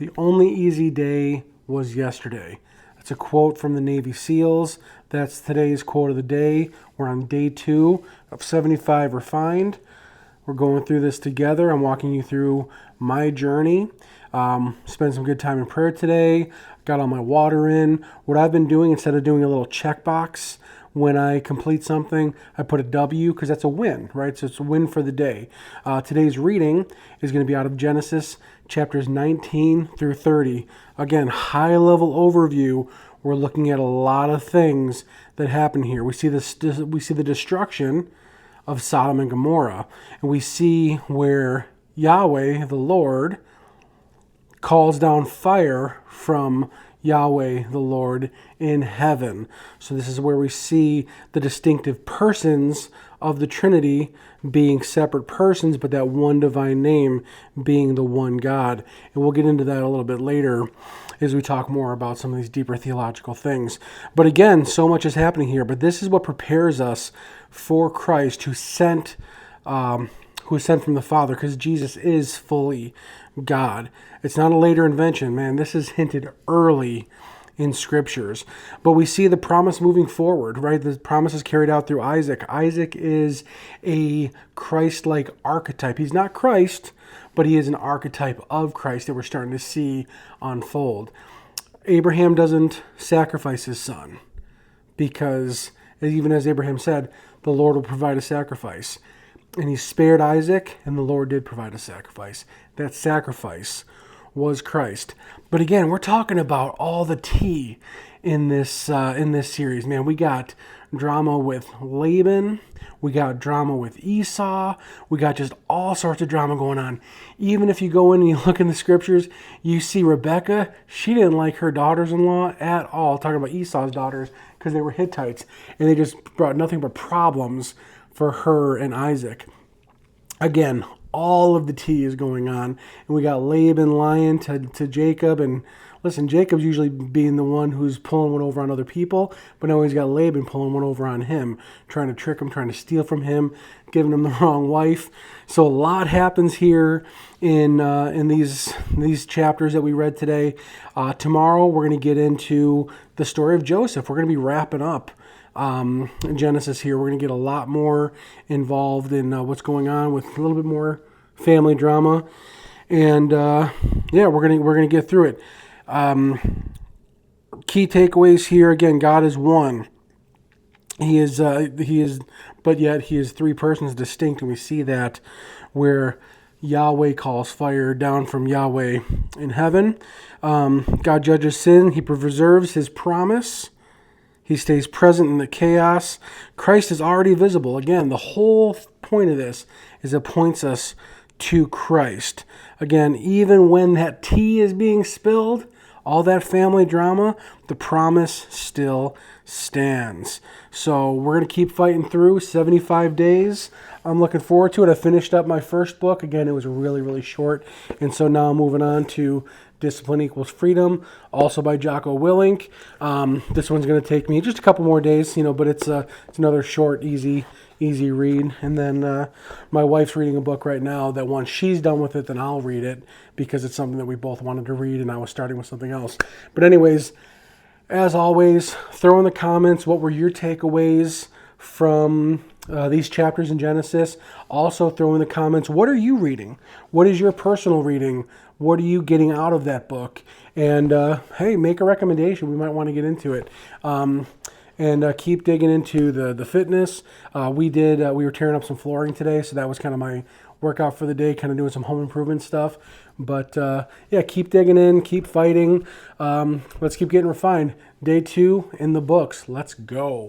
The only easy day was yesterday. That's a quote from the Navy SEALs. That's today's quote of the day. We're on day 2 of 75 Refined. We're going through this together. I'm walking you through my journey. Spent some good time in prayer today. Got all my water in. What I've been doing, instead of doing a little checkbox when I complete something, I put a W because that's a win, right? So it's a win for the day. Today's reading is going to be out of Genesis chapters 19 through 30. Again, high level overview. We're looking at a lot of things that happen here. We see the destruction of Sodom and Gomorrah, and we see where Yahweh, the Lord, calls down fire from Yahweh, the Lord, in heaven. So this is where we see the distinctive persons of the Trinity being separate persons, but that one divine name being the one God. And we'll get into that a little bit later as we talk more about some of these deeper theological things. But again, so much is happening here. But this is what prepares us for Christ, who is sent from the Father, because Jesus is fully God. It's not a later invention, man. This is hinted early in scriptures. But we see the promise moving forward, right? The promise is carried out through Isaac. Isaac is a Christ-like archetype. He's not Christ, but he is an archetype of Christ that we're starting to see unfold. Abraham doesn't sacrifice his son because, even as Abraham said, the Lord will provide a sacrifice. And he spared Isaac, and the Lord did provide a sacrifice. That sacrifice was Christ. But again, we're talking about all the tea in this series. Man, we got drama with Laban. We got drama with Esau. We got just all sorts of drama going on. Even if you go in and you look in the scriptures, you see Rebekah. She didn't like her daughters-in-law at all. Talking about Esau's daughters, because they were Hittites. And they just brought nothing but problems for her and Isaac. Again, all of the tea is going on. And we got Laban lying to Jacob. And listen, Jacob's usually being the one who's pulling one over on other people. But now he's got Laban pulling one over on him, trying to trick him, trying to steal from him, giving him the wrong wife. So a lot happens here in these chapters that we read today. Tomorrow we're going to get into the story of Joseph. We're going to be wrapping up Genesis here. We're going to get a lot more involved in what's going on with a little bit more family drama, and we're going to get through it. Key takeaways here: again, God is one. He is, but yet he is three persons distinct, and we see that where Yahweh calls fire down from Yahweh in heaven. God judges sin. He preserves his promise. He stays present in the chaos. Christ is already visible. Again, the whole point of this is it points us to Christ. Again, even when that tea is being spilled, all that family drama, the promise still stands. So we're going to keep fighting through 75 days. I'm looking forward to it. I finished up my first book. Again, it was really, really short. And so now I'm moving on to Discipline Equals Freedom, also by Jocko Willink. This one's going to take me just a couple more days, but it's another short, easy read. And then my wife's reading a book right now that once she's done with it, then I'll read it because it's something that we both wanted to read, and I was starting with something else. But anyways, as always, throw in the comments what were your takeaways from these chapters in Genesis. Also throw in the comments, what are you reading? What is your personal reading? What are you getting out of that book? And hey, make a recommendation. We might want to get into it. And keep digging into the fitness. We were tearing up some flooring today, so that was kind of my workout for the day, kind of doing some home improvement stuff. But keep digging in, keep fighting. Let's keep getting refined. Day 2 in the books. Let's go.